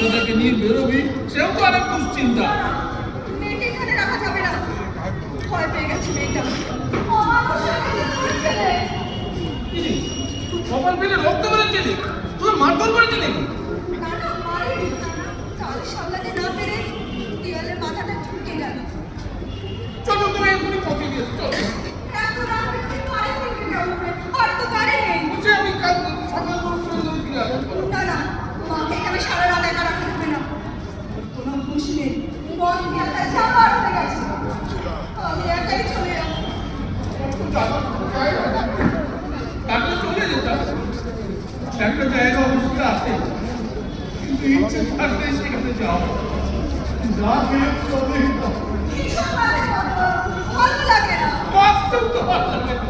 ওদেরকে নিয়ে বেরোবি, সেও তো অনেক দুশ্চিন্তা। মেয়েকে এখানে রাখা যাবে না, ভয় পেয়ে গেছে মেয়েটা। কপাল পেলে রক্ত বেরোচ্ছে, তুই মারধর করেছে নাকি? না না, মারিনি। চাল সামলাতে না পেরে দেয়ালে মাথাটা ঠুকে গেল। চলো তুমি এখনই পৌঁছে গিয়েছো, চলো। এত রাত হয়েছে, ঘরে থেকে যাবো, আর তো গাড়ি নেই। বলছি আমি কাল সকাল করে ফিরে আসবো। না না, মাকে এখানে সারা রাত একা রাখা যাবে না। কোনো হুঁশ নেই, বল খেলতে চাপার হয়ে গেছে। আমি একাই চলে যাবো। তারপরে চলে যেতাম, একটা জায়গা অবস্থা আছে, কিন্তু ইচ্ছে থাকলে সেখানে যাও না, গিয়ে চলে এইসব কাজে ভালো লাগে না। বাস্তব তো ভালো লাগে না।